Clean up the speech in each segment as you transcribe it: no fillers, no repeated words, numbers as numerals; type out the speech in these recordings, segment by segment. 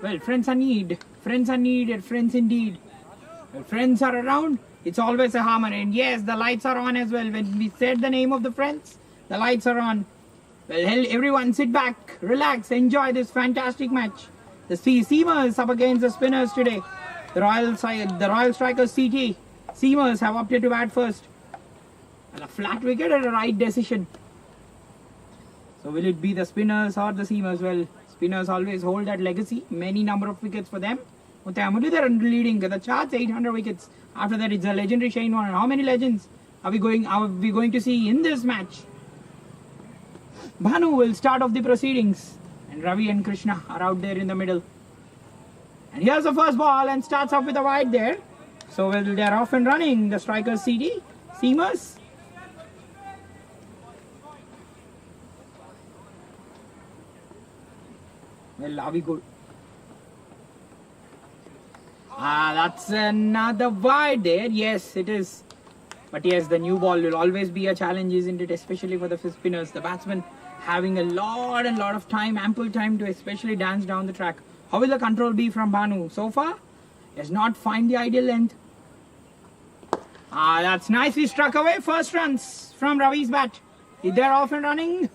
Well, friends are needed. Friends are needed. Friends indeed. When friends are around, it's always a harmony. And yes, the lights are on as well. When we said the name of the friends, the lights are on. Well, hell, everyone sit back, relax, enjoy this fantastic match. The Seamers up against the Spinners today. The Royal StriKers CT. Seamers have opted to bat first. And a flat wicket and a right decision. So will it be the Spinners or the Seamers? Well, Spinners always hold that legacy. Many number of wickets for them. Muthamudi, they're leading the charts, 800 wickets. After that, it's a legendary Shane Warne. How many legends are we going to see in this match? Bhanu will start off the proceedings. And Ravi and Krishna are out there in the middle. And here's the first ball and starts off with a wide there. So well, they're off and running. The StriKers CD, Seamers. Well, are we good? That's another wide there. Yes, it is. But yes, the new ball will always be a challenge, isn't it? Especially for the spinners. The batsmen having a lot of time, ample time to especially dance down the track. How will the control be from Bhanu? So far, has not find the ideal length. That's nicely struck away. First runs from Ravi's bat. They're off and running.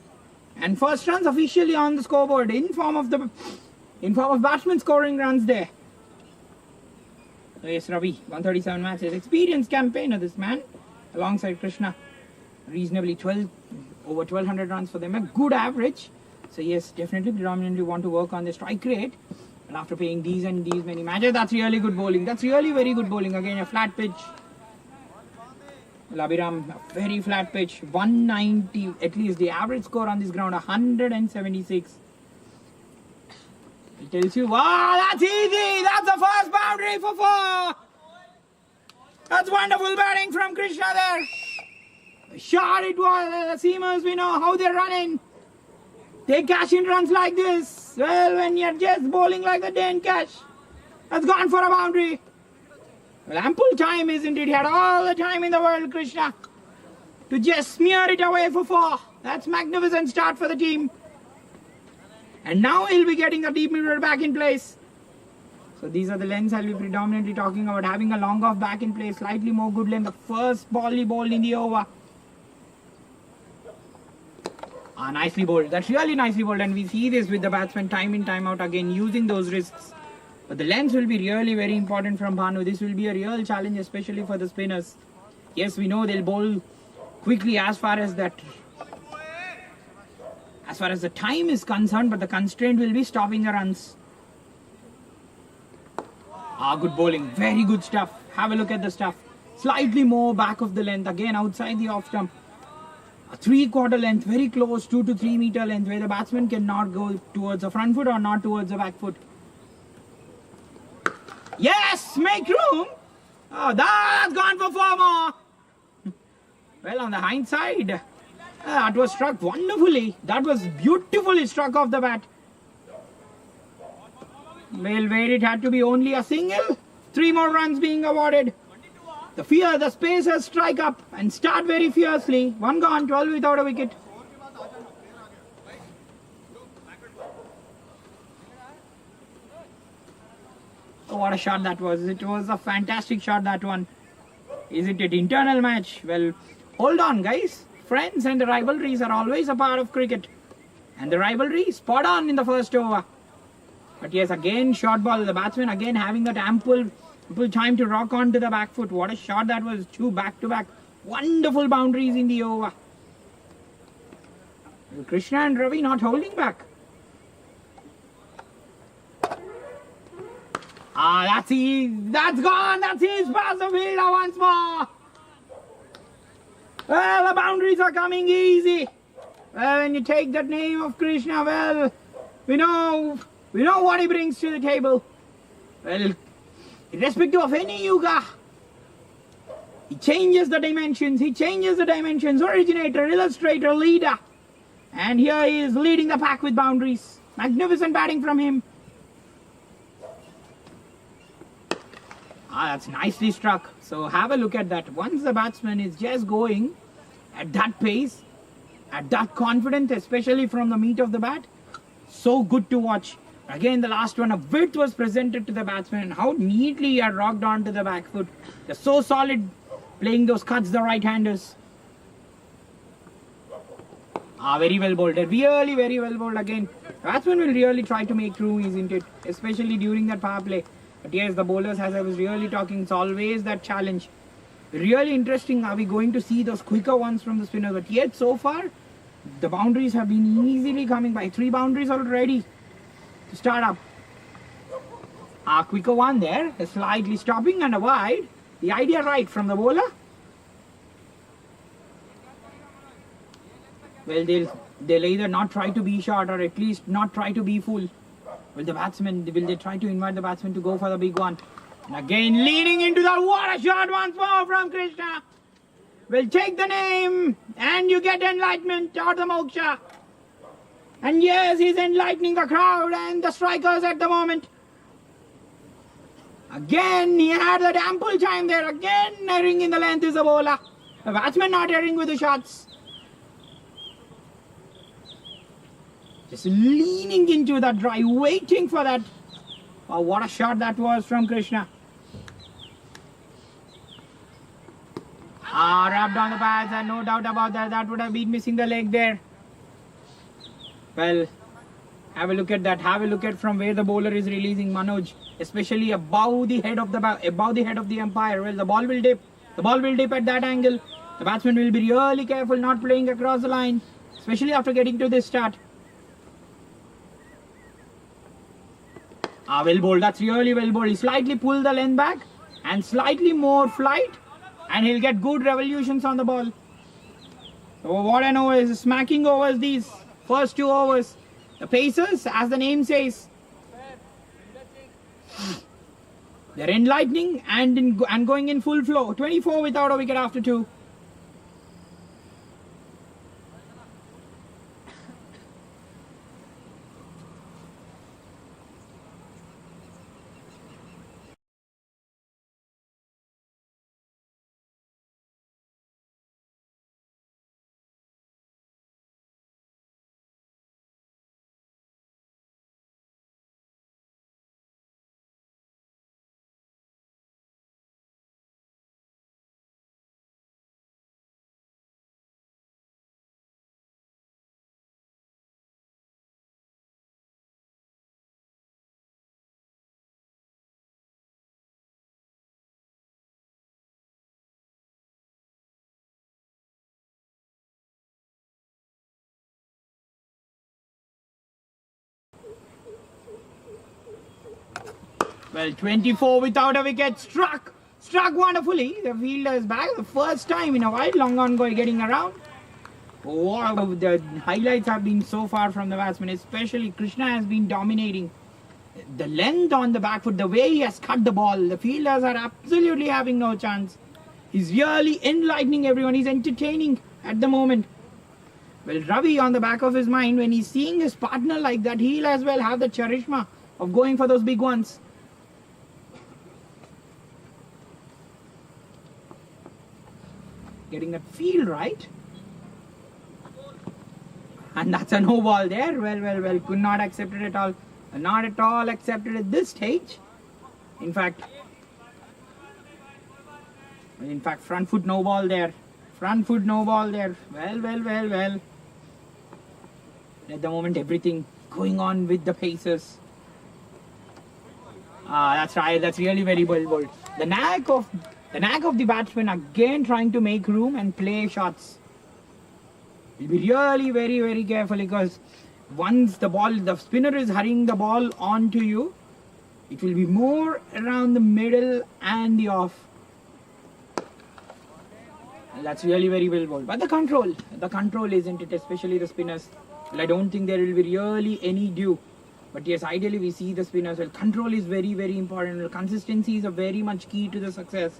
And first runs officially on the scoreboard in form of batsmen scoring runs there. So yes, Ravi, 137 matches. Experienced campaigner, this man, alongside Krishna. Reasonably over 1200 runs for them. A good average. So yes, definitely predominantly want to work on the strike rate. And after playing these many matches, that's really good bowling. That's really very good bowling. Again, a flat pitch. Labiram, a very flat pitch. 190, at least the average score on this ground, 176. It tells you, wow, that's easy. That's the first boundary for 4. That's wonderful batting from Krishna there. Shot it was. The Seamers, we know how they're running. They cash in runs like this. Well, when you're just bowling like the Dane Cash, that's gone for a boundary. Well, ample time, isn't it? He had all the time in the world, Krishna, to just smear it away for 4. That's magnificent start for the team. And now he'll be getting the deep mid back in place. So these are the lengths I'll be predominantly talking about. Having a long off back in place, slightly more good length. The first ball he bowled in the over. Nicely bowled. That's really nicely bowled. And we see this with the batsmen time in, time out again, using those wrists. But the length will be really very important from Bhanu. This will be a real challenge, especially for the spinners. Yes, we know they'll bowl quickly as far as the time is concerned, but the constraint will be stopping the runs. Good bowling. Very good stuff. Have a look at the stuff. Slightly more back of the length. Again, outside the off stump. A 3/4 length, very close, 2 to 3 meter length, where the batsman cannot go towards the front foot or not towards the back foot. Yes, make room. That's gone for 4 more. Well, on the hindsight, that was struck wonderfully. That was beautifully struck off the bat. Well, where it had to be only a single. 3 more runs being awarded. The Spacers strike up and start very fiercely. 1 gone, 12 without a wicket. Oh, what a shot that was. It was a fantastic shot, that one. Isn't it? Internal match. Well, hold on, guys. Friends and the rivalries are always a part of cricket. And the rivalry, spot on in the first over. But yes, again, short ball. The batsman again having that ample time to rock on to the back foot. What a shot that was. 2 back-to-back. Wonderful boundaries in the over. Krishna and Ravi not holding back. That's gone. That's his past the fielder once more. Well, the boundaries are coming easy. Well, when you take that name of Krishna, well, we know what he brings to the table. Well, irrespective of any yuga, he changes the dimensions. Originator, illustrator, leader. And here he is leading the pack with boundaries. Magnificent batting from him. That's nicely struck. So have a look at that. Once the batsman is just going at that pace, at that confidence, especially from the meat of the bat, so good to watch. Again, the last one, a width was presented to the batsman. How neatly he had rocked onto the back foot. They're so solid playing those cuts, the right-handers. Very well bowled. Really very well bowled again. Batsman will really try to make room, isn't it? Especially during that power play. But yes, the bowlers, as I was really talking, it's always that challenge. Really interesting. Are we going to see those quicker ones from the spinners? But yet, so far, the boundaries have been easily coming by. 3 boundaries already to start up. A quicker one there, slightly stopping and a wide. The idea right from the bowler. Well, they'll either not try to be short or at least not try to be full. Will they try to invite the batsman to go for the big one? And again, leading into that, what a shot once more from Krishna. Will take the name and you get enlightenment or the moksha. And yes, he's enlightening the crowd and the StriKers at the moment. Again, he had that ample time there. Again, erring in the length is the bowler. The batsman not erring with the shots. Just leaning into that drive, waiting for that. Oh, what a shot that was from Krishna. Wrapped on the pads, and no doubt about that. That would have been missing the leg there. Well, have a look at that. Have a look at from where the bowler is releasing Manoj, especially above the head of the umpire. Well, the ball will dip. The ball will dip at that angle. The batsman will be really careful, not playing across the line, especially after getting to this start. Well bowled. That's really well bowled. He slightly pulled the length back and slightly more flight, and he'll get good revolutions on the ball. So what I know is smacking overs these first 2 overs. The pacers, as the name says, they're enlightening and going in full flow. 24 without a wicket after 2. Well, 24 without a wicket. Struck wonderfully. The fielder is back. The first time in a while. Long on getting around. Oh, the highlights have been so far from the batsman. Especially Krishna has been dominating. The length on the back foot, the way he has cut the ball. The fielders are absolutely having no chance. He's really enlightening everyone. He's entertaining at the moment. Well, Ravi, on the back of his mind, when he's seeing his partner like that, he'll as well have the charisma of going for those big ones. Getting that feel right. And that's a no ball there. Well. Could not accept it at all. Not at all accepted at this stage. In fact, front foot no ball there. Well. At the moment, everything going on with the pacers. That's right. That's really very well bowled. The knack of the batsman again trying to make room and play shots. You'll be really very, very careful, because once the spinner is hurrying the ball onto you, it will be more around the middle and the off. That's really very well bowled. But the control isn't it, especially the spinners. Well, I don't think there will be really any due. But yes, ideally we see the spinners. Well, control is very, very important. Well, consistency is a very much key to the success.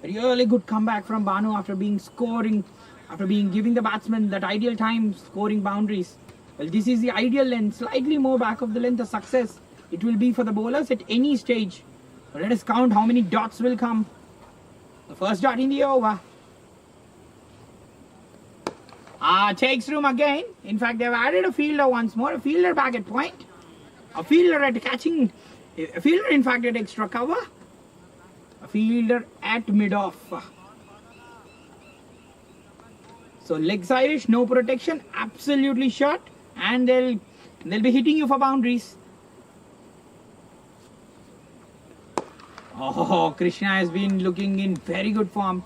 A really good comeback from Banu after being giving the batsman that ideal time scoring boundaries. Well, this is the ideal length, slightly more back of the length. The success it will be for the bowlers at any stage. But let us count how many dots will come. The first dot in the over. Takes room again. In fact, they've added a fielder once more. A fielder back at point. A fielder at catching. A fielder, in fact, at extra cover. A fielder at mid-off. So leg side-ish, no protection, absolutely short, and they'll be hitting you for boundaries. Oh, Krishna has been looking in very good form.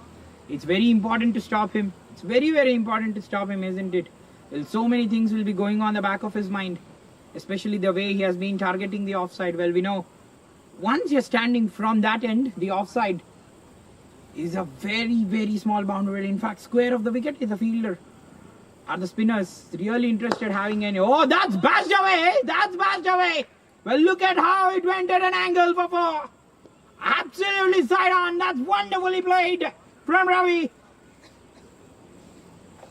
It's very important to stop him. It's very, very important to stop him, isn't it? Well, so many things will be going on the back of his mind, especially the way he has been targeting the offside. Well, we know once you're standing from that end, the offside is a very, very small boundary. In fact, square of the wicket is a fielder. Are the spinners really interested having any? Oh, that's bashed away! That's bashed away! Well, look at how it went at an angle for four. Absolutely side on. That's wonderfully played from Ravi.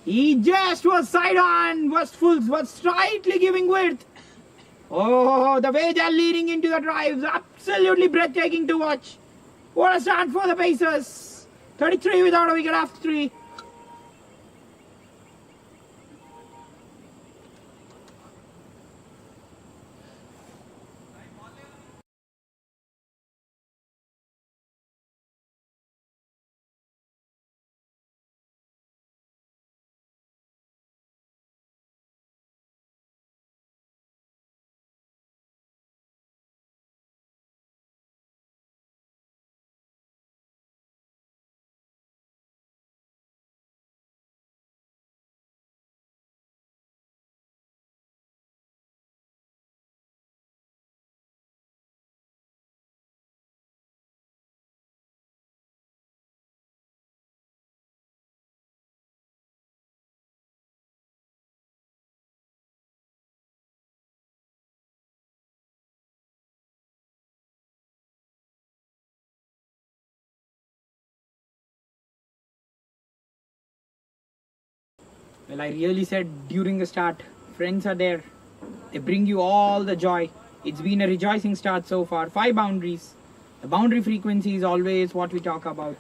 He just was side on, was slightly giving width. Oh, the way they're leading into the drives, absolutely breathtaking to watch. What a start for the Pacers. 33 without a wicket after 3. Well, I really said during the start, friends are there. They bring you all the joy. It's been a rejoicing start so far. 5 boundaries. The boundary frequency is always what we talk about.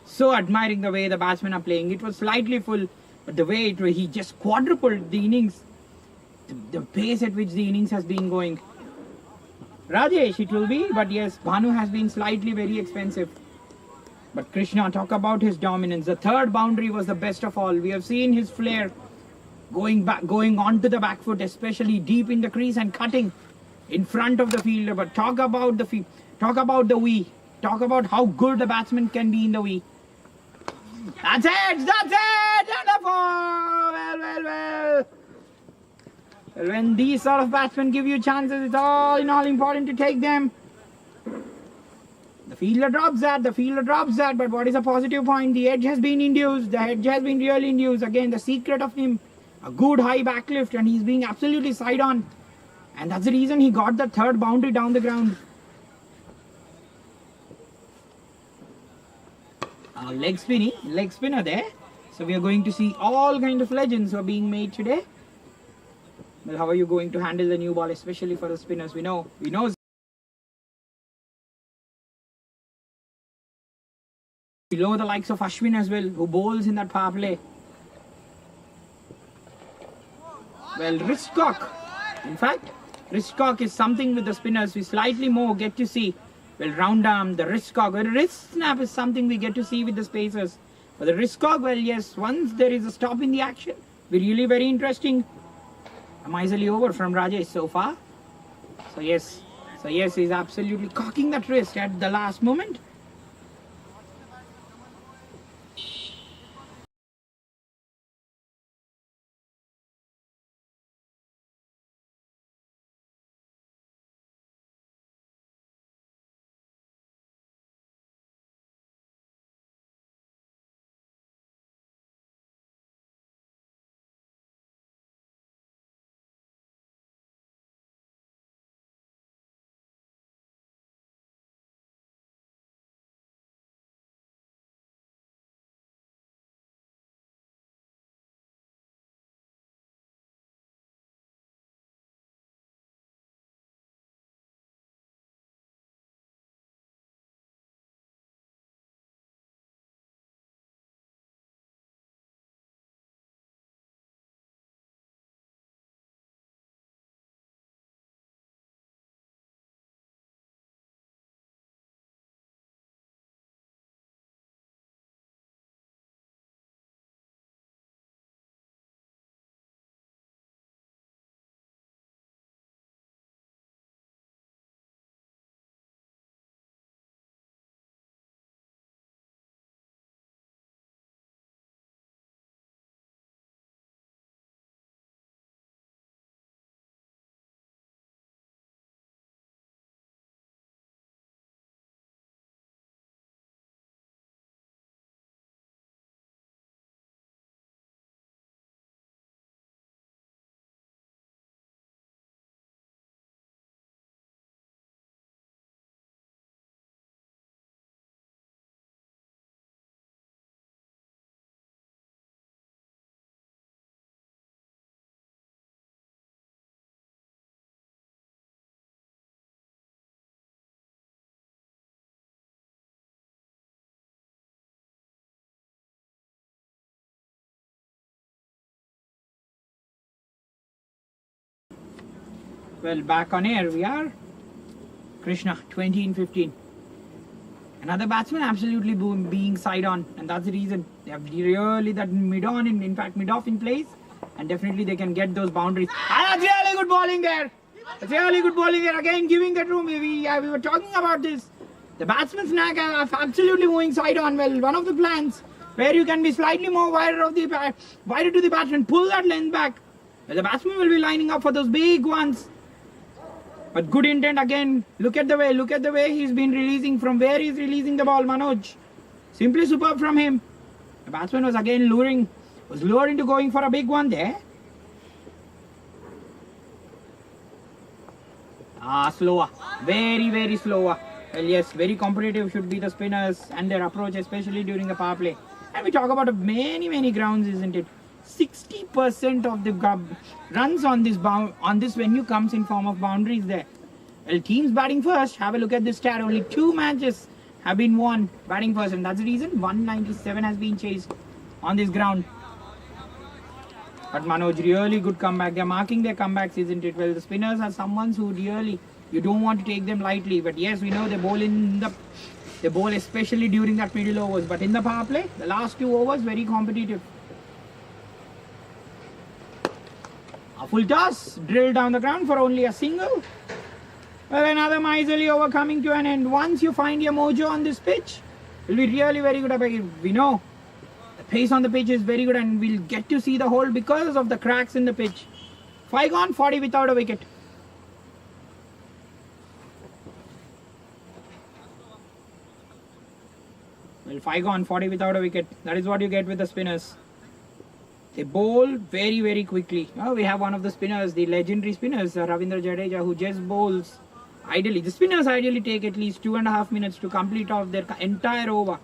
So admiring the way the batsmen are playing. It was slightly full, but the way he just quadrupled the innings. The pace at which the innings has been going. Rajesh it will be, but yes, Bhanu has been slightly very expensive. But Krishna, talk about his dominance. The third boundary was the best of all. We have seen his flair going onto the back foot, especially deep in the crease and cutting in front of the fielder. But talk about the wee. Talk about how good the batsman can be in the wee. That's it! That's it! Wonderful! Well. When these sort of batsmen give you chances, it's all in all important to take them. The fielder drops that, but what is a positive point? The edge has been induced, the edge has been really induced. Again, the secret of him, a good high backlift, and he's being absolutely side on. And that's the reason he got the third boundary down the ground. Leg spinner there. So we are going to see all kind of legends who are being made today. Well, how are you going to handle the new ball, especially for the spinners? We know below the likes of Ashwin as well, who bowls in that power play. Well, wrist cock. In fact, wrist cock is something with the spinners we slightly more get to see. Well, round arm, the wrist cock. Well, wrist snap is something we get to see with the spacers. For the wrist cock, well, yes, once there is a stop in the action, be really very interesting. A miserly over from Rajesh so far. So yes, he's absolutely cocking that wrist at the last moment. Well, back on air we are. Krishna, 20 in 15. Another batsman absolutely being side on, and that's the reason they have really that mid on, in fact mid off in place, and definitely they can get those boundaries. And that's really good bowling there. That's really good bowling there. Again, giving that room. We were talking about this. The batsman's knack are absolutely moving side on. Well, one of the plans where you can be slightly more wider to the batsman, pull that length back. Well, the batsman will be lining up for those big ones. But good intent again. Look at the way he's been releasing, from where he's releasing the ball, Manoj. Simply superb from him. The batsman was again lured into going for a big one there. Slower. Very, very slower. Well, yes, very competitive should be the spinners and their approach, especially during the power play. And we talk about many grounds, isn't it? 60% of the runs on this venue comes in form of boundaries there. Well, teams batting first, have a look at this stat. Only 2 matches have been won batting first, and that's the reason 197 has been chased on this ground. But Manoj, really good comeback. They're marking their comebacks, isn't it? Well, the spinners are someone who really, you don't want to take them lightly. But yes, we know they bowl especially during that middle overs. But in the power play, the last 2 overs, very competitive. A full toss, drilled down the ground for only a single. Well, another miserly over coming to an end. Once you find your mojo on this pitch, it will be really very good. We know the pace on the pitch is very good, and we'll get to see the hole because of the cracks in the pitch. 5 gone, 40 without a wicket. Well, 5 gone, 40 without a wicket. That is what you get with the spinners. They bowl very, very quickly. Oh, we have one of the spinners, the legendary spinners, Ravindra Jadeja, who just bowls ideally. The spinners ideally take at least 2.5 minutes to complete off their entire over.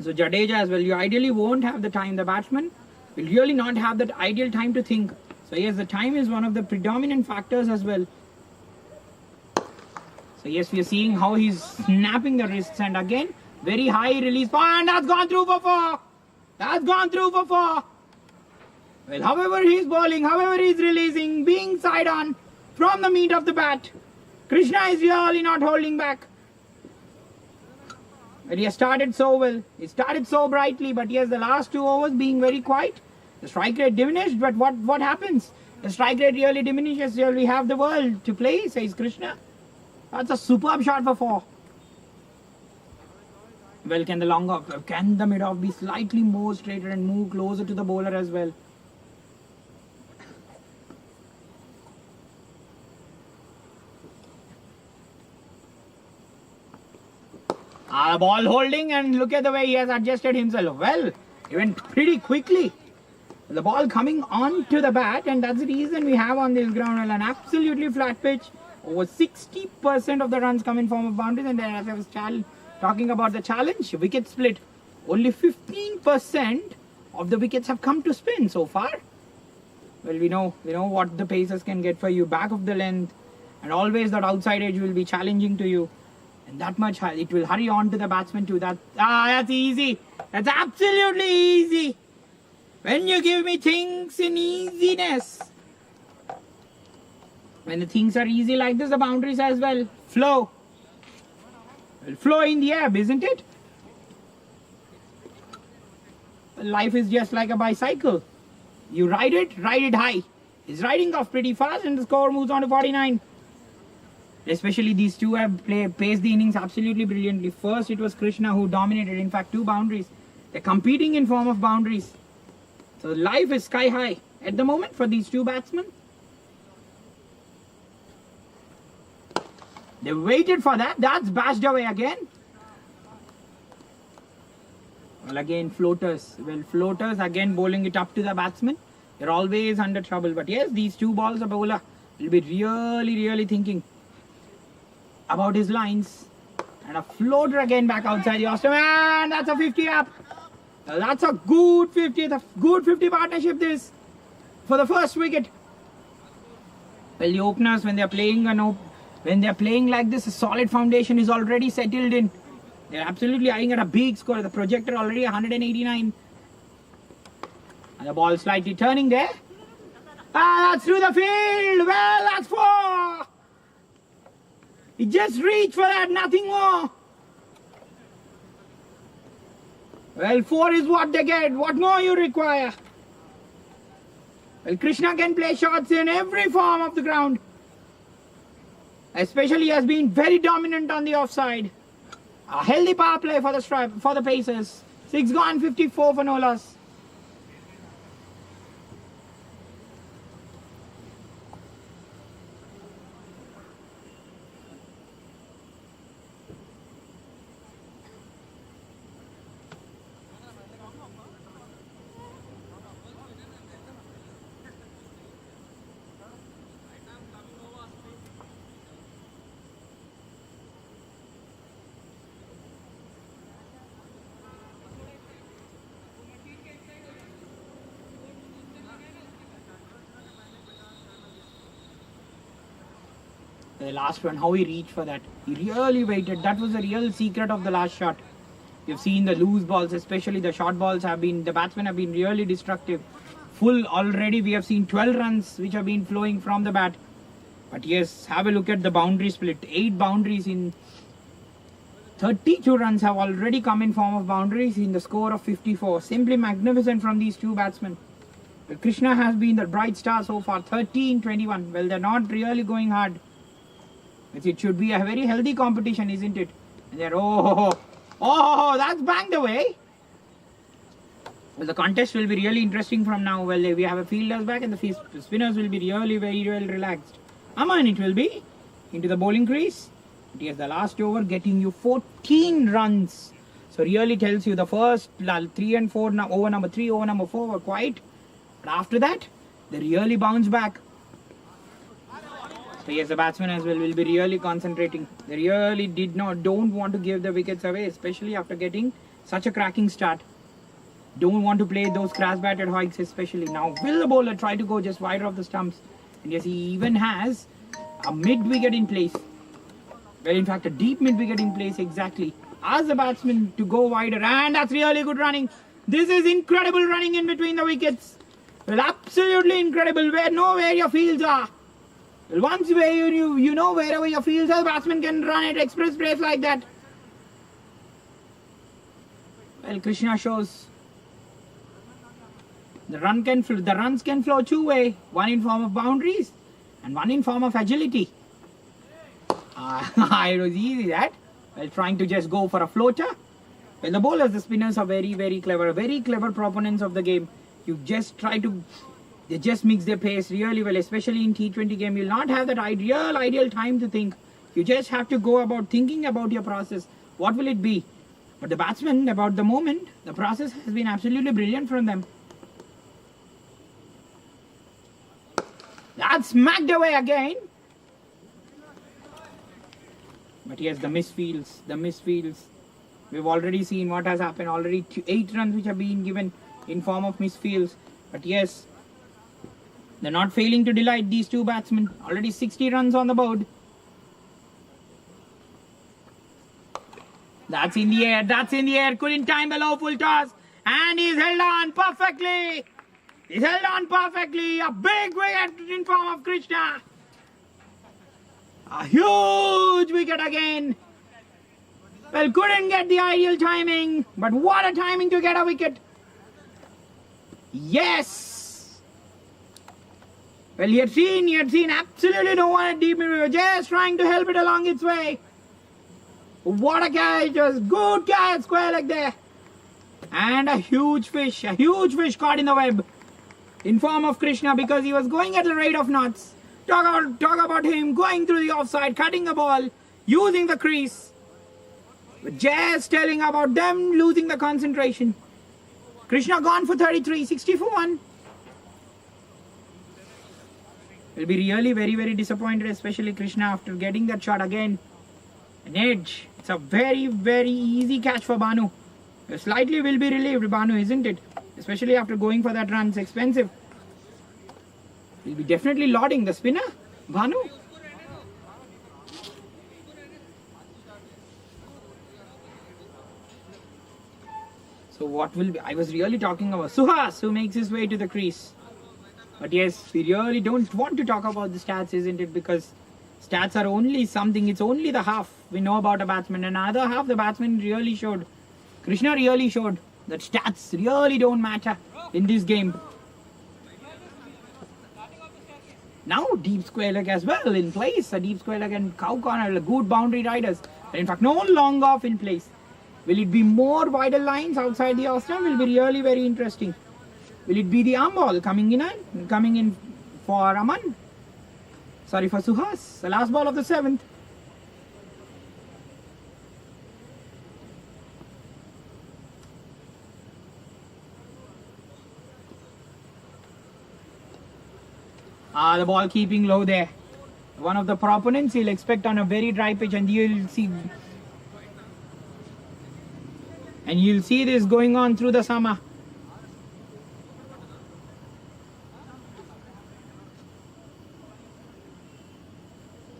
So Jadeja as well, you ideally won't have the time. The batsman will really not have that ideal time to think. So yes, the time is one of the predominant factors as well. So yes, we are seeing how he's snapping the wrists, and again, very high release. And that's gone through for 4. That's gone through for 4. Well, however he's bowling, however he's releasing, being side on from the meat of the bat, Krishna is really not holding back. But he has started so well. He started so brightly, but yes, the last 2 overs being very quiet. The strike rate diminished, but what happens? The strike rate really diminishes. Here we have the world to play, says Krishna. That's a superb shot for 4. Well, can the mid-off be slightly more straighter and move closer to the bowler as well? Ball holding, and look at the way he has adjusted himself. Well, he went pretty quickly. The ball coming onto the bat, and that's the reason we have on this ground an absolutely flat pitch. Over 60% of the runs come in form of boundaries, and then as I was talking about the challenge, wicket split. Only 15% of the wickets have come to spin so far. Well, we know what the pacers can get for you. Back of the length, and always that outside edge will be challenging to you. And that much, it will hurry on to the batsman too. That's easy. That's absolutely easy. When you give me things in easiness. When the things are easy like this, the boundaries as well flow. Well, flow in the ebb, isn't it? Life is just like a bicycle. You ride it high. It's riding off pretty fast, and the score moves on to 49. Especially these two have paced the innings absolutely brilliantly. First, it was Krishna who dominated. In fact, 2 boundaries. They're competing in form of boundaries. So life is sky high at the moment for these 2 batsmen. They waited for that. That's bashed away again. Well, again, floaters. Well, floaters again bowling it up to the batsman. They're always under trouble. But yes, these 2 balls, a bowler will be really thinking about his lines. And a floater again back outside the Austin. And that's a 50 up. That's a good 50. The good 50 partnership this for the first wicket. Well, the openers, when they're playing like this, a solid foundation is already settled in. They're absolutely eyeing at a big score. The projector already 189. And the ball slightly turning there. Ah, that's through the field. Well, that's 4. He just reached for that, nothing more. Well, 4 is what they get. What more you require? Well, Krishna can play shots in every form of the ground. Especially has been very dominant on the offside. A healthy power play for the Pacers. 6 gone, 54 for no loss. The last one, how he reached for that. He really waited. That was the real secret of the last shot. You've seen the loose balls, especially the short balls the batsmen have been really destructive. Full already, we have seen 12 runs which have been flowing from the bat. But yes, have a look at the boundary split. 8 boundaries in 32 runs have already come in form of boundaries in the score of 54. Simply magnificent from these 2 batsmen. But Krishna has been the bright star so far, 13-21. Well, they're not really going hard. It should be a very healthy competition, isn't it? And they're, that's banged away. Well, the contest will be really interesting from now. Well, we have a fielders back and the spinners will be really very well relaxed. Aman it will be. Into the bowling crease. But yes, the last over getting you 14 runs. So really tells you the first 3 and 4, over number 3, over number 4 were quiet. But after that, they really bounce back. So yes, the batsmen as well will be really concentrating. They really don't want to give the wickets away, especially after getting such a cracking start. Don't want to play those crash-batted hikes, especially. Now, will the bowler try to go just wider of the stumps? And yes, he even has a mid-wicket in place. Well, in fact, a deep mid-wicket in place, exactly. Ask the batsman to go wider, and that's really good running. This is incredible running in between the wickets. Well, absolutely incredible. Know where your fields are. Well, once where you know wherever your fields are, batsman can run at express pace like that. Well, Krishna shows the runs can flow 2 ways. One in form of boundaries and one in form of agility. It was easy that. Well, trying to just go for a floater. Well, the bowlers, the spinners are very, very clever proponents of the game. You just they just mix their pace really well, especially in T20 game. You'll not have that ideal time to think. You just have to go about thinking about your process. What will it be? But the batsmen, about the moment, the process has been absolutely brilliant from them. That's smacked away again. But yes, the misfields. We've already seen what has happened. Already 8 runs which have been given in form of misfields. But yes, they're not failing to delight these 2 batsmen. Already 60 runs on the board. That's in the air. Couldn't time the low full toss. And he's held on perfectly. A big wicket in form of Krishna. A huge wicket again. Well, couldn't get the ideal timing. But what a timing to get a wicket. Yes. Well, he had seen absolutely no one at deep mid. We were just trying to help it along its way. What a catch. Just good catch, square leg there. And a huge fish caught in the web. In form of Krishna, because he was going at the rate of knots. Talk about him going through the offside, cutting the ball, using the crease. But just telling about them losing the concentration. Krishna gone for 33, 60 for 1. Will be really very, very disappointed, especially Krishna, after getting that shot again. An edge. It's a very, very easy catch for Banu. Slightly will be relieved, Banu, isn't it? Especially after going for that run. It's expensive. He'll be definitely lauding the spinner, Banu. So what will be... I was really talking about Suhas, who makes his way to the crease. But yes, we really don't want to talk about the stats, isn't it? Because stats are only something, it's only the half we know about a batsman. Another half the batsman really showed, Krishna really showed that stats really don't matter in this game. Now deep square leg as well in place. A deep square leg and cow corner, good boundary riders. In fact, no long off in place. Will it be more wider lines outside the off stump? Will be really very interesting. Will it be the arm ball coming in for Aman? Sorry, for Suhas. The last ball of the 7th. The ball keeping low there. One of the proponents he'll expect on a very dry pitch, and you'll see. And you'll see this going on through the summer.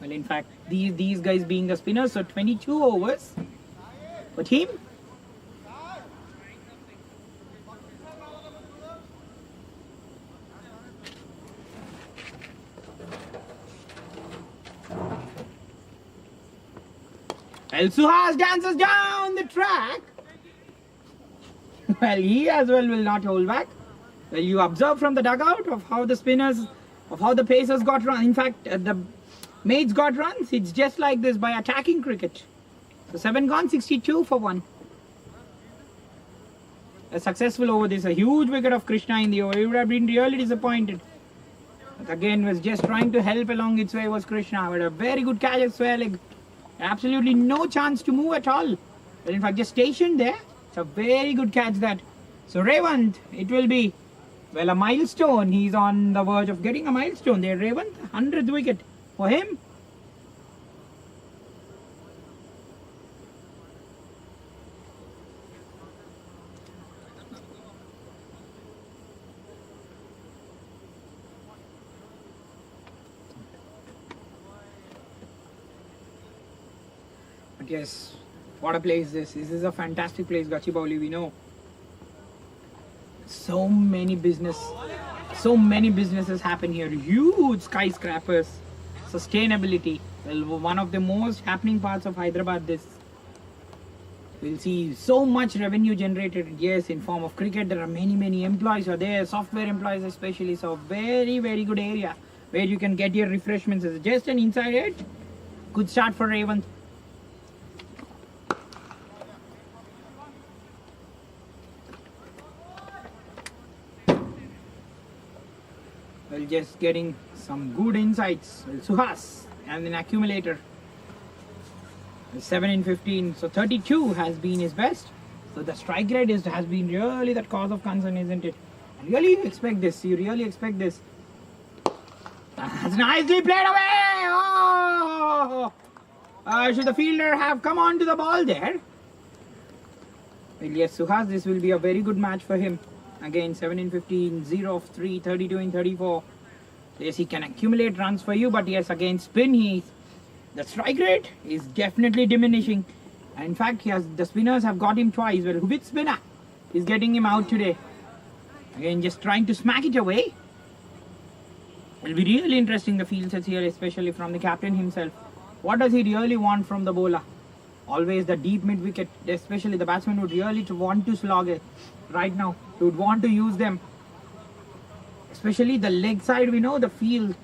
Well, in fact, these guys being the spinners, so 22 overs for team. Well, Suhas dances down the track. Well, he as well will not hold back. Well, you observe from the dugout of how the spinners, of how the pacers got run. In fact, the mates got runs. It's just like this by attacking cricket. So 7 gone, 62 for 1. A successful over this. A huge wicket of Krishna in the over. He would have been really disappointed. But again, was just trying to help along its way was Krishna. But a very good catch at square leg. Absolutely no chance to move at all. But in fact, just stationed there. It's a very good catch that. So Revant, it will be, well, a milestone. He's on the verge of getting a milestone there. Revant, 100th wicket for him. But yes, what a place this. This is a fantastic place, Gachibowli, we know. So many businesses happen here. Huge skyscrapers, sustainability. Well, one of the most happening parts of Hyderabad this. We'll see so much revenue generated, yes, in form of cricket. There are many employees are there, software employees especially. So very good area where you can get your refreshments. It's just an inside edge. Good start for Revant. Well, just getting some good insights. Well, Suhas and an accumulator. 7 in 15, so 32 has been his best. So the strike rate has been really the cause of concern, isn't it? And really you expect this. You really expect this. That's nicely played away. Oh! Should the fielder have come on to the ball there? Well, yes, Suhas, this will be a very good match for him. Again, 7 in 15, 0 of 3, 32 in 34. Yes, he can accumulate runs for you, but yes, again, spin, the strike rate is definitely diminishing. And in fact, the spinners have got him twice. Well, which spinner is getting him out today? Again, just trying to smack it away. It'll be really interesting, the field sets here, especially from the captain himself. What does he really want from the bowler? Always the deep mid wicket, especially the batsman would really want to slog it right now. He would want to use them. Especially the leg side, we know the field.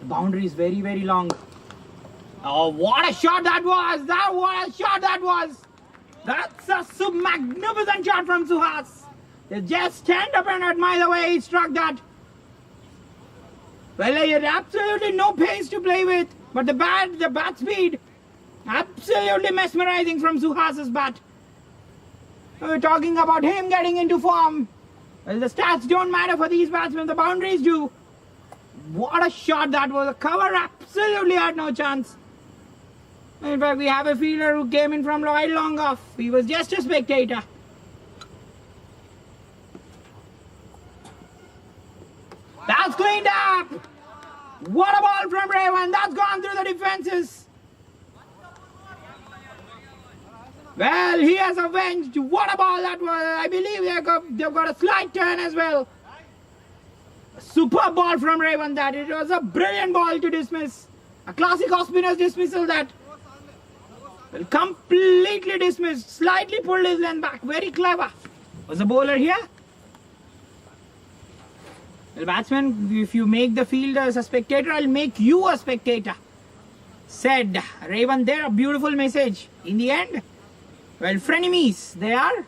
The boundary is very long. Oh, what a shot that was! What a shot that was! That's a magnificent shot from Suhas. They just stand up and admire the way he struck that. Well, he had absolutely no pace to play with, but the bat speed, absolutely mesmerizing from Suhas's bat. We're talking about him getting into form. Well, the stats don't matter for these batsmen, the boundaries do. What a shot that was. The cover absolutely had no chance. In fact, we have a fielder who came in from right long off. He was just a spectator. That's cleaned up. What a ball from Raven. That's gone through the defenses. Well, he has avenged. What a ball that was. I believe they've got a slight turn as well. A superb ball from Raven that. It was a brilliant ball to dismiss. A classic off-spinner's dismissal that. Well, completely dismissed. Slightly pulled his length back. Very clever. Was the bowler here? Well, batsman, if you make the fielder as a spectator, I'll make you a spectator. Said Raven there. A beautiful message. In the end, well, frenemies they are.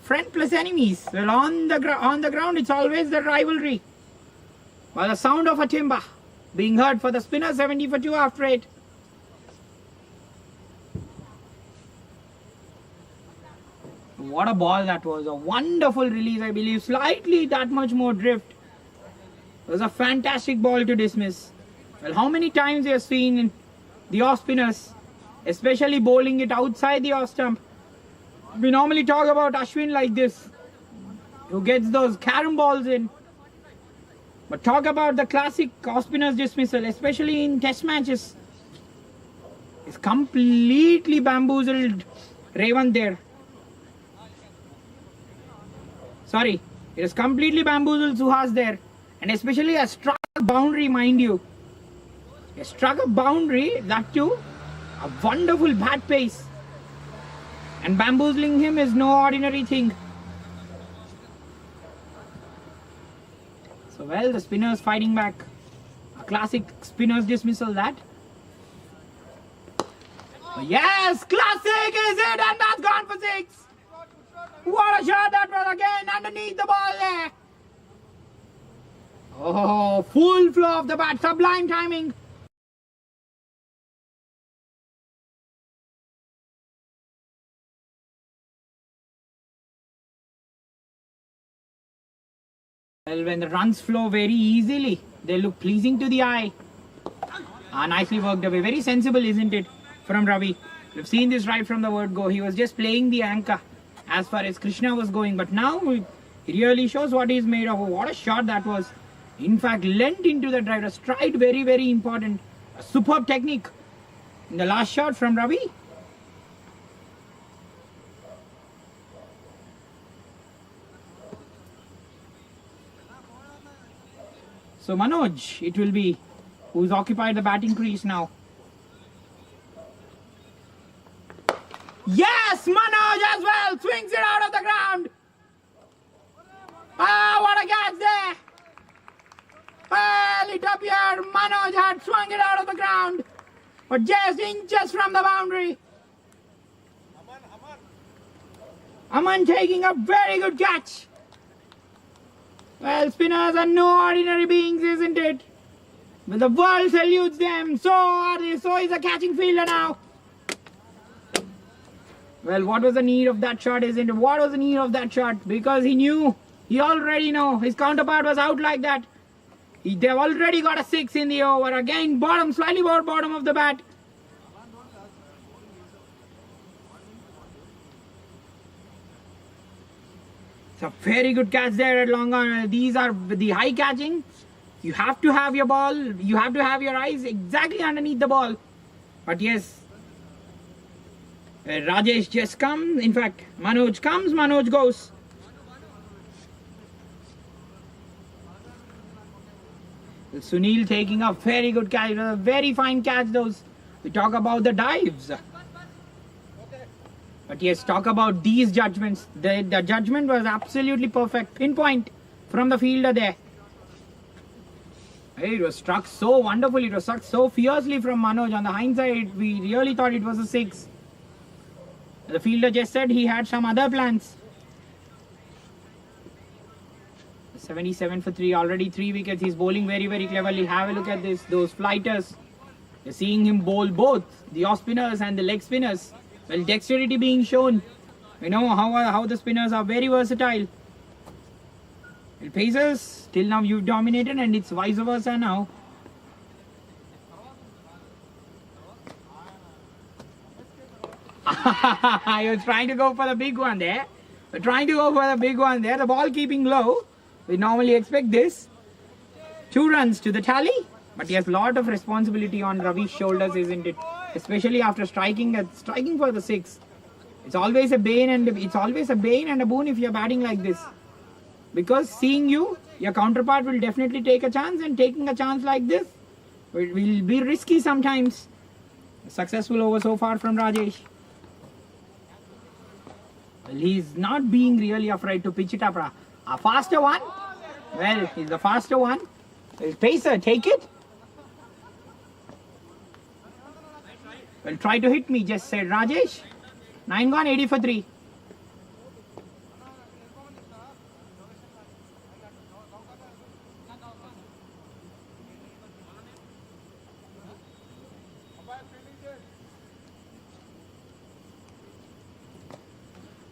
Friend plus enemies. Well, on the ground, it's always the rivalry. By the sound of a timber being heard for the spinner, 70 for 2 after 8. What a ball that was. A wonderful release, I believe. Slightly that much more drift. It was a fantastic ball to dismiss. Well, how many times we have seen the off spinners, especially bowling it outside the off stump. We normally talk about Ashwin like this, who gets those carom balls in. But talk about the classic off spinners dismissal, especially in test matches. It's completely bamboozled Raven there. Sorry, it is completely bamboozled Suhas there. And especially a struck boundary, mind you. A struck a boundary, that too, a wonderful bat pace. And bamboozling him is no ordinary thing. So well, the spinners fighting back. A classic spinner's dismissal that. Oh, yes, classic is it, and that's gone for 6. What a shot that was again underneath the ball there. Oh, full flow of the bat, sublime timing. Well, when the runs flow very easily, they look pleasing to the eye. Nicely worked away. Very sensible, isn't it, from Ravi? We've seen this right from the word go. He was just playing the anchor as far as Krishna was going. But now, he really shows what he's made of. What a shot that was. In fact, lent into the driver. Stride, very, very important. A superb technique. In the last shot from Ravi. So Manoj, it will be, who's occupied the batting crease now. Yes, Manoj as well, swings it out of the ground. Ah, what a catch there. Well, it appeared Manoj had swung it out of the ground, but just inches from the boundary. Aman taking a very good catch. Well, spinners are no ordinary beings, isn't it? When the world salutes them, so are they. So is a catching fielder now. Well, what was the need of that shot, isn't it? What was the need of that shot? Because he knew, he already know his counterpart was out like that. They've already got a 6 in the over. Again, bottom, slightly more bottom of the bat. It's a very good catch there at long on. These are the high catching. You have to have your ball, you have to have your eyes exactly underneath the ball. But yes, Rajesh just comes. In fact, Manoj comes, Manoj goes. Sunil taking a very good catch, a very fine catch those. We talk about the dives. But yes, talk about these judgments. The judgment was absolutely perfect. Pinpoint from the fielder there. It was struck so wonderfully. It was struck so fiercely from Manoj. On the hindsight, we really thought it was a 6. The fielder just said he had some other plans. 77 for 3. Already 3 wickets. He's bowling very, very cleverly. Have a look at this. Those flighters. You're seeing him bowl both the off spinners and the leg spinners. Well, dexterity being shown. We know how the spinners are very versatile. Well, Pacers, till now you've dominated, and it's vice versa now. I was trying to go for the big one there. The ball keeping low. We normally expect this. 2 runs to the tally. But yes, lot of responsibility on Ravi's shoulders, isn't it? Especially after striking for the 6. It's always a bane and a boon if you're batting like this. Because seeing you, your counterpart will definitely take a chance, and taking a chance like this will be risky sometimes. A successful over so far from Rajesh. Well, he's not being really afraid to pitch it up. A faster one? Well, he's the faster one. Well, pacer, take it. Well, try to hit me, just said Rajesh. 9 gone, 80 for 3.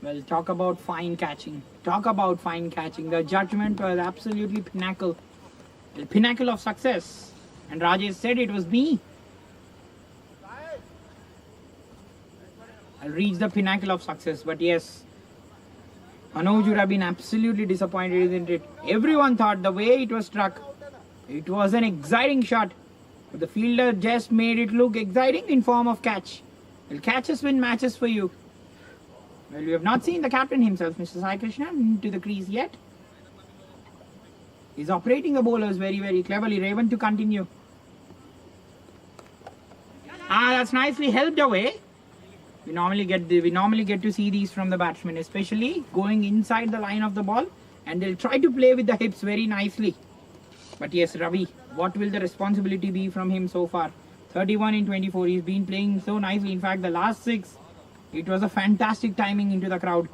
Well, talk about fine catching. Talk about fine catching. The judgment was absolutely pinnacle. The pinnacle of success. And Rajesh said it was me. I reached the pinnacle of success. But yes, Manoj would have been absolutely disappointed, isn't it? Everyone thought the way it was struck, it was an exciting shot. But the fielder just made it look exciting in form of catch. Well, catches win matches for you. Well, we have not seen the captain himself, Mr. Sai Krishna, into the crease yet. He's operating the bowlers very, very cleverly. Raven to continue. That's nicely helped away. We normally get to see these from the batsmen, especially going inside the line of the ball, and they'll try to play with the hips very nicely. But yes, Ravi, what will the responsibility be from him so far? 31 in 24. He's been playing so nicely. In fact, the last 6. It was a fantastic timing into the crowd.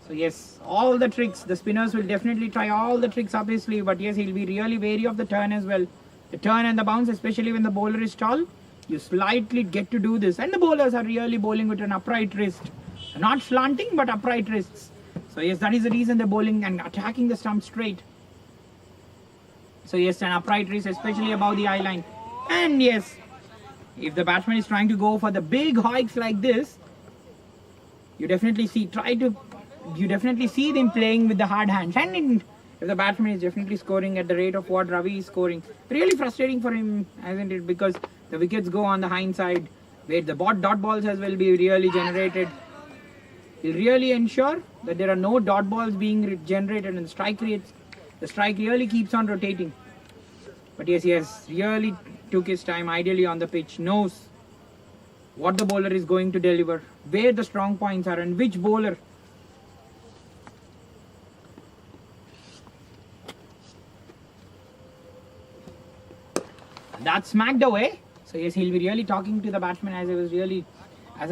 So yes, all the tricks. The spinners will definitely try all the tricks up his sleeve. But yes, he'll be really wary of the turn as well. The turn and the bounce, especially when the bowler is tall. You slightly get to do this. And the bowlers are really bowling with an upright wrist. Not slanting, but upright wrists. So yes, that is the reason they're bowling and attacking the stump straight. So yes, an upright wrist, especially above the eye line. And yes, if the batsman is trying to go for the big hikes like this, you definitely see them playing with the hard hands. And if the batsman is definitely scoring at the rate of what Ravi is scoring, really frustrating for him, isn't it? Because the wickets go on the hind side, where the dot balls as well be really generated. He'll really ensure that there are no dot balls being generated, and the strike really keeps on rotating. But yes, he has really took his time ideally on the pitch, knows what the bowler is going to deliver, where the strong points are, and which bowler. That's smacked away. So yes, he'll be really talking to the batsman, as I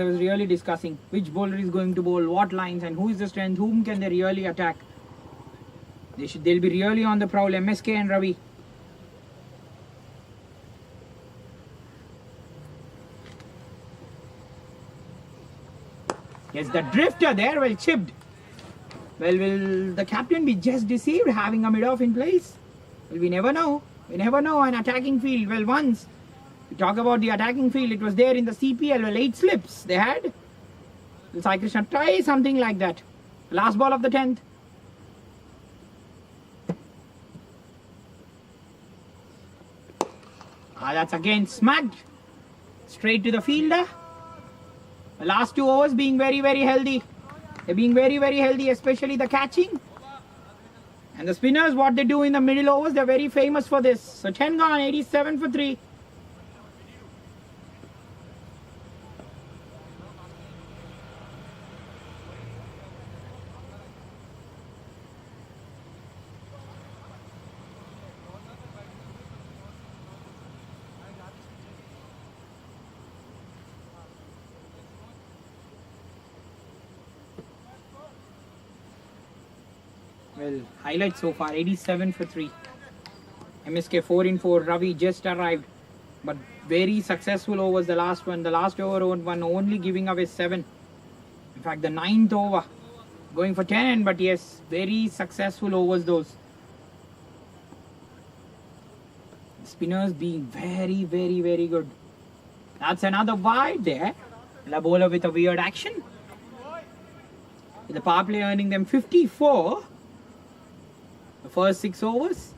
was really discussing which bowler is going to bowl, what lines, and who is the strength, whom can they really attack. They'll be really on the prowl, MSK and Ravi. Yes, the drifter there, well chipped. Well, will the captain be just deceived having a mid-off in place? Well, we never know. We never know. An attacking field. Well, once we talk about the attacking field, it was there in the CPL. Well, 8 slips they had. Will Sai Krishna try something like that? Last ball of the 10th. That's again smacked. Straight to the fielder. The last 2 overs being very, very healthy. They're being very, very healthy, especially the catching. And the spinners, what they do in the middle overs, they're very famous for this. So 10 gone, 87 for 3. Well, highlights so far, 87 for 3. MSK 4 in 4. Ravi just arrived. But very successful overs the last one. The last over one only giving away 7. In fact, the 9th over going for 10. But yes, very successful overs those. Spinners being very, very, very good. That's another wide there. La bowler with a weird action. With the power play earning them 54. The first 6 overs.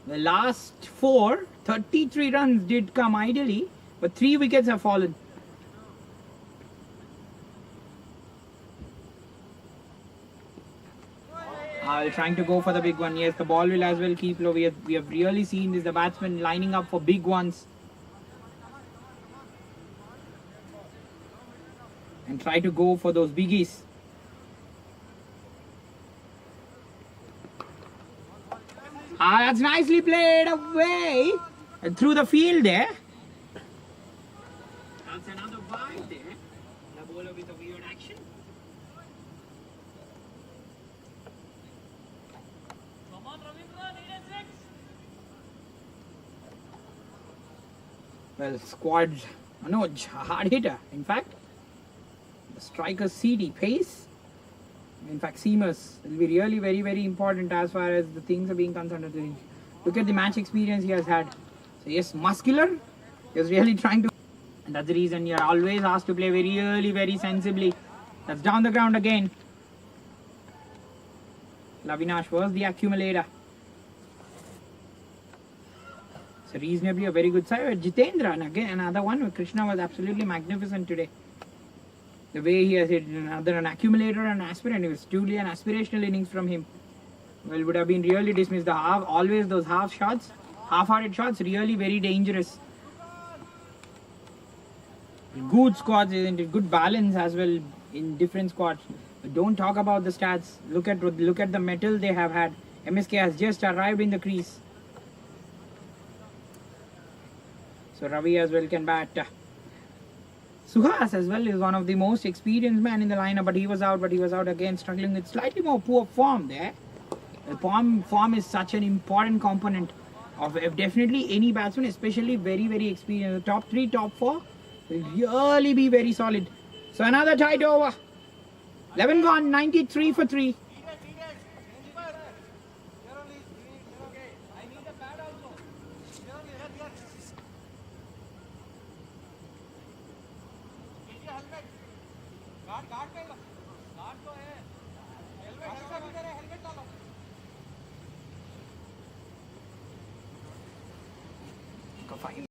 The last 4, 33 runs did come ideally, but 3 wickets have fallen. Trying to go for the big one. Yes, the ball will as well keep low. We have really seen this, the batsmen lining up for big ones and try to go for those biggies. That's nicely played away and through the field there. That's another wide there. The bowler with a weird action. Well, squad, no, hard hitter. In fact, the StriKers CD pace. In fact, seamers will be really very, very important as far as the things are being concerned. Look at the match experience he has had. So yes, muscular. He was really trying to, and that's the reason you're always asked to play very early, very sensibly. That's down the ground again. Lavinash was the accumulator. So reasonably a very good side. Jitendra, and again another one. Krishna was absolutely magnificent today. The way he has hit another an accumulator and aspirant. It was truly an aspirational innings from him. Well, would have been really dismissed. The half, always those half shots, half-hearted shots, really very dangerous. Good squads, isn't it? Good balance as well in different squads. But don't talk about the stats. Look at the metal they have had. MSK has just arrived in the crease. So Ravi as well can bat. Suhas as well is one of the most experienced men in the lineup, but he was out again, struggling with slightly more poor form there. The form is such an important component of definitely any batsman, especially very, very experienced. The top 3, top 4 will really be very solid. So another tight over. 11 gone, 93 for 3. Fine.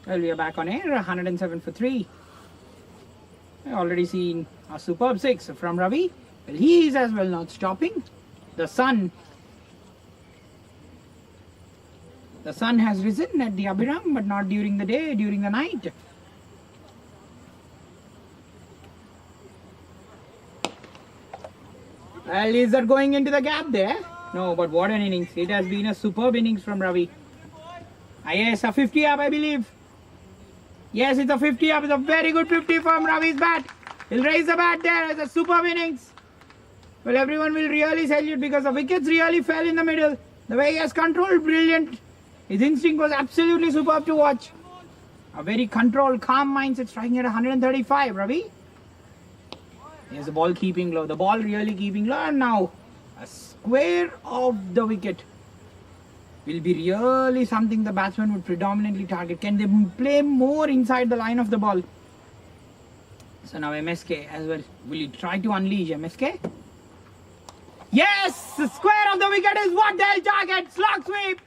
Well, we are back on air, 107 for 3. I've already seen a superb 6 from Ravi. Well, he is as well not stopping. The sun has risen at the Abhiram, but not during the day, during the night. Well, is that going into the gap there? No, but what an innings. It has been a superb innings from Ravi. Yes, a 50 up, I believe. Yes, it's a 50 up. It's a very good 50 from Ravi's bat. He'll raise the bat there. It's a superb innings. Well, everyone will really salute because the wickets really fell in the middle. The way he has controlled, brilliant. His instinct was absolutely superb to watch. A very controlled, calm mindset, striking at 135, Ravi. Here's the ball keeping low. The ball really keeping low. And now, a square of the wicket will be really something the batsman would predominantly target. Can they play more inside the line of the ball? So now MSK as well. Will he try to unleash MSK? Yes! The square of the wicket is what they'll target. Slog sweep.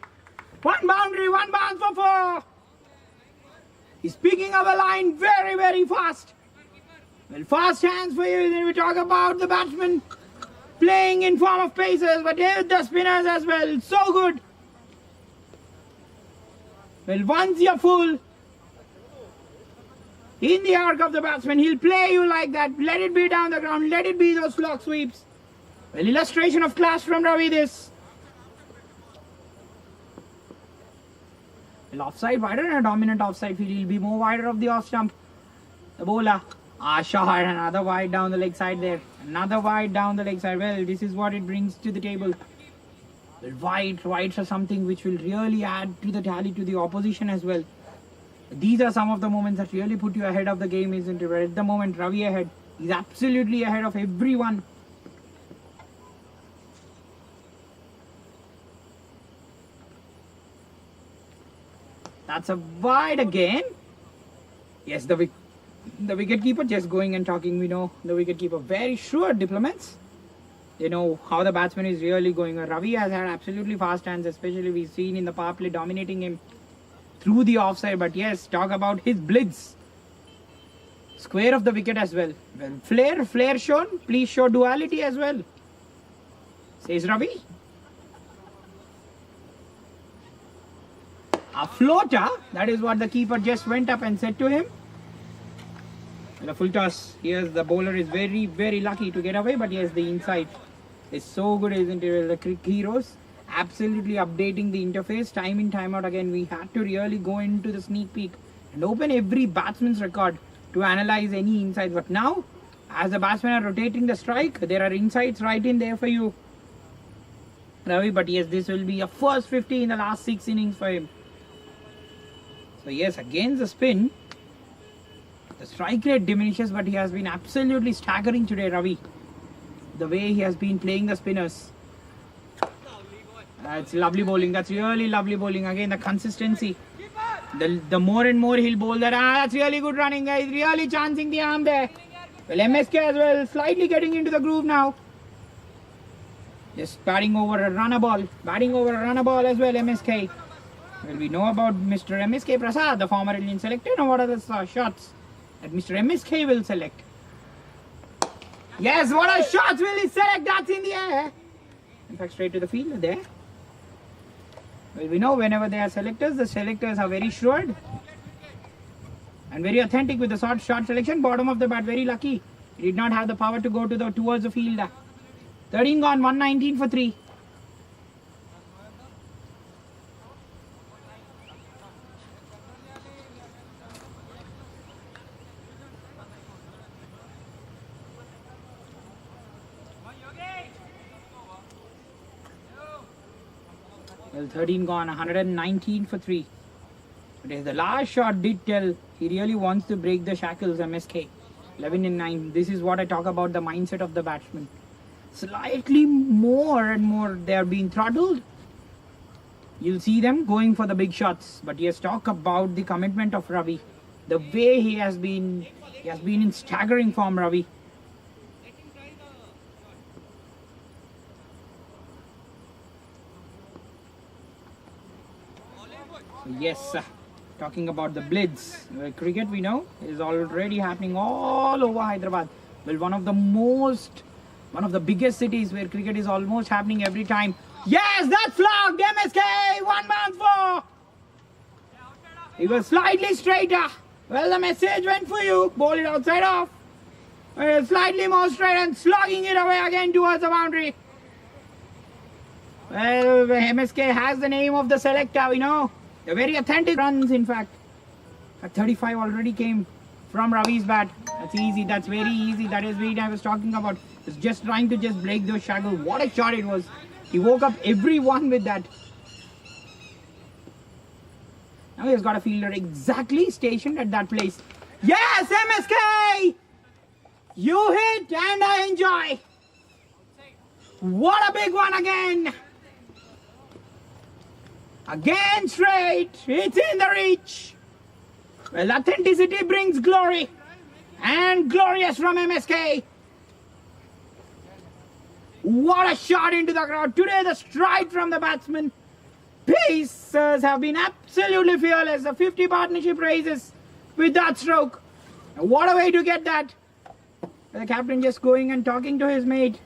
One boundary, one bounce for 4. He's picking up a line very, very fast. Well, fast hands for you. Then we talk about the batsman playing in form of pacers, but here's the spinners as well. So good. Well, once you're full in the arc of the batsman, he'll play you like that. Let it be down the ground. Let it be those slog sweeps. Well, illustration of class from Ravi this. Well, offside wider and a dominant offside field. He'll be more wider of the off stump. The bowler. Shot. Another wide down the leg side there. Another wide down the leg side. Well, this is what it brings to the table. Well, wides are something which will really add to the tally to the opposition as well. These are some of the moments that really put you ahead of the game, isn't it? But at the moment, Ravi ahead. He's absolutely ahead of everyone. That's a wide again. Yes, the wicketkeeper just going and talking. We know the wicketkeeper, very shrewd diplomats. They know how the batsman is really going. Ravi has had absolutely fast hands, especially we've seen in the power play dominating him through the offside. But yes, talk about his blitz. Square of the wicket as well. Well, flare shown. Please show duality as well, says Ravi. A floater, that is what the keeper just went up and said to him. And a full toss. Here's the bowler is very, very lucky to get away, but yes, the inside is so good, isn't it? The cricket heroes absolutely updating the interface time in, time out. Again, we had to really go into the sneak peek and open every batsman's record to analyze any insights. But now, as the batsmen are rotating the strike, there are insights right in there for you, Ravi. But yes, this will be a first 50 in the last 6 innings for him. So yes, against the spin, the strike rate diminishes, but he has been absolutely staggering today, Ravi. The way he has been playing the spinners. It's lovely bowling. That's really lovely bowling. Again, the consistency. The more and more he'll bowl that. That's really good running. He's really chancing the arm there. Well, MSK as well, slightly getting into the groove now. Just batting over a runner ball. Batting over a runner ball as well, MSK. Well, we know about Mr. MSK Prasad, the former Indian selector. Now, what are the shots that Mr. MSK will select? Yes, what are shots will he select? That's in the air. In fact, straight to the field there. Well, we know whenever they are selectors, the selectors are very shrewd and very authentic with the shot selection. Bottom of the bat, very lucky. He did not have the power to go towards the field. 13 gone, 119 for 3. Well, 13 gone, 119 for 3. But the last shot did tell he really wants to break the shackles, MSK. 11 and 9. This is what I talk about, the mindset of the batsman. Slightly more and more they are being throttled. You'll see them going for the big shots. But yes, talk about the commitment of Ravi. The way he has been in staggering form, Ravi. Yes, Talking about the blitz, cricket we know is already happening all over Hyderabad. Well, one of the biggest cities where cricket is almost happening every time. Yes, that's flogged. MSK, 1 bounce for. He was slightly straighter. Well, the message went for you. Ball it outside off. Slightly more straight and slogging it away again towards the boundary. Well, MSK has the name of the selector, we know. The very authentic runs, in fact. A 35 already came from Ravi's bat. That's easy. That's very easy. That is what I was talking about. It's just trying to just break those shackles. What a shot it was. He woke up everyone with that. Now he has got a fielder exactly stationed at that place. Yes, MSK! You hit and I enjoy. What a big one again. Again straight. It's in the reach. Well, authenticity brings glory. And glorious from MSK. What a shot into the crowd. Today the stride from the batsman. Pacers have been absolutely fearless. The 50 partnership raises with that stroke. What a way to get that. The captain just going and talking to his mate.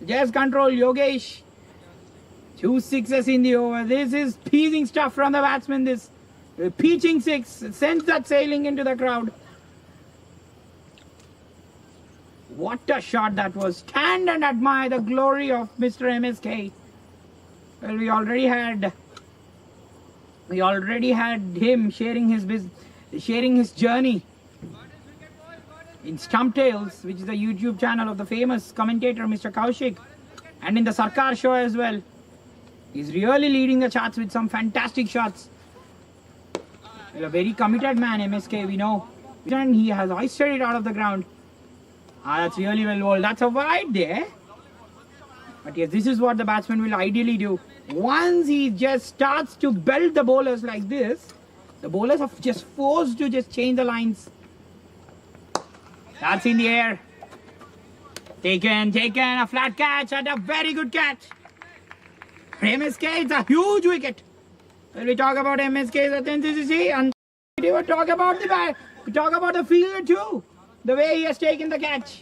Just control Yogesh. 2 sixes in the over. This is pleasing stuff from the batsman. This pitching six sends that sailing into the crowd. What a shot that was. Stand and admire the glory of Mr. MSK. Well, we already had him sharing his journey in Stump Tales, which is the YouTube channel of the famous commentator Mr. Kaushik, and in the Sarkar show as well. He's really leading the charts with some fantastic shots. Well, a very committed man, MSK, we know. And he has hoisted it out of the ground. That's really well bowled. That's a wide there. But yes, this is what the batsman will ideally do. Once he just starts to belt the bowlers like this, the bowlers are just forced to just change the lines. That's in the air. Taken, a flat catch and a very good catch. MSK, it's a huge wicket. When we talk about MSK's authenticity, and we will talk about the bat, we talk about the fielder too. The way he has taken the catch.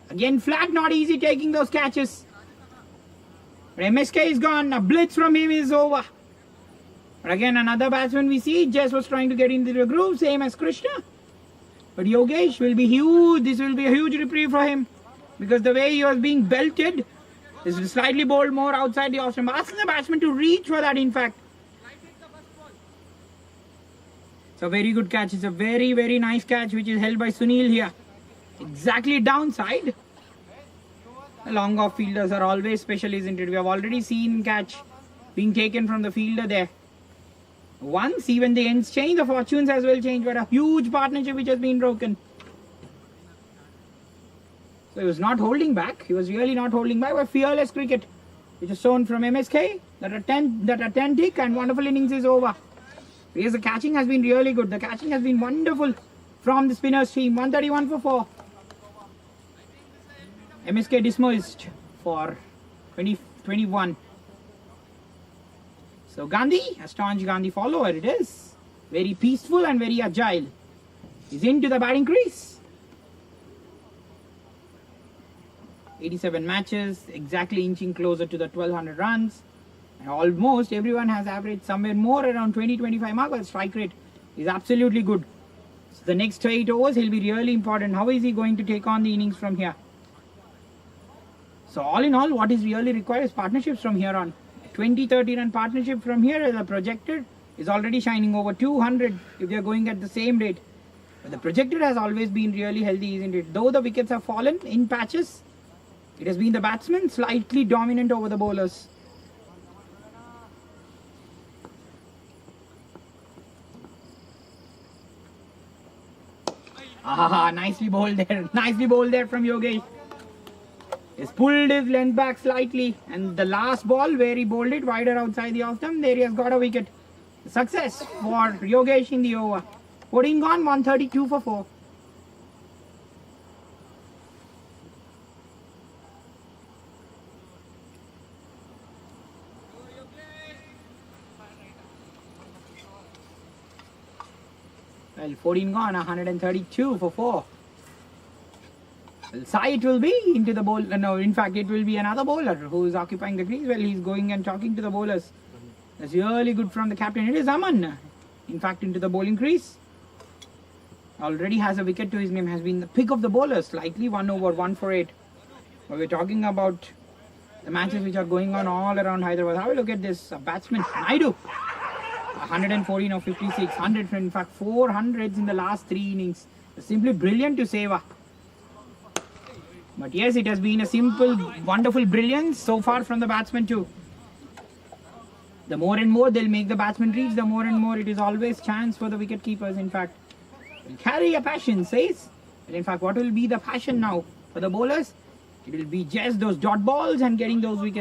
Again, flat, not easy taking those catches. But MSK is gone. A blitz from him is over. But again, another batsman we see just was trying to get into the groove, same as Krishna. But Yogesh will be huge. This will be a huge reprieve for him. Because the way he was being belted is slightly bowled more outside the off stump. Asking the batsman to reach for that, in fact. It's a very good catch. It's a very, very nice catch which is held by Sunil here. Exactly downside. The long off fielders are always special, isn't it? We have already seen catch being taken from the fielder there. Once, even the ends change, the fortunes as well change. But a huge partnership which has been broken. So he was not holding back. He was really not holding back. But fearless cricket, which is shown from MSK. That authentic and wonderful innings is over. Because the catching has been really good. The catching has been wonderful from the spinners team. 131 for 4. MSK dismissed for 2021. So Gandhi, a staunch Gandhi follower it is. Very peaceful and very agile. He's into the batting crease. 87 matches, exactly inching closer to the 1200 runs. And almost everyone has averaged somewhere more around 20-25 mark, but strike rate is absolutely good. So the next 8 overs will be really important. How is he going to take on the innings from here? So all in all, what is really required is partnerships from here on. 20-30 run partnership from here, the projected is already shining over 200 if they are going at the same rate. But the projected has always been really healthy, isn't it? Though the wickets have fallen in patches, it has been the batsmen slightly dominant over the bowlers. Nicely bowled there. Nicely bowled there from Yogesh. He's pulled his length back slightly, and the last ball where he bowled it wider outside the off stump, there he has got a wicket. Success for Yogesh in the over. 14 gone, 132 for 4. Well, 14 gone, 132 for 4. Well, Sai will be into the bowl. No, in fact, it will be another bowler who is occupying the crease. Well, he's going and talking to the bowlers. That's really good from the captain. It is Aman, in fact, into the bowling crease. Already has a wicket to his name. Has been the pick of the bowlers. Slightly 1 over 1 for 8. But we're talking about the matches which are going on all around Hyderabad. Have a look at this batsman, Naidu. 114 of 56, 100, in fact 400s in the last 3 innings. Simply brilliant to save. But yes, it has been a simple, wonderful brilliance so far from the batsman too. The more and more they'll make the batsman reach, the more and more it is always chance for the wicket keepers. In fact, will carry a passion, says. And in fact, what will be the passion now for the bowlers? It will be just those dot balls and getting those wickets.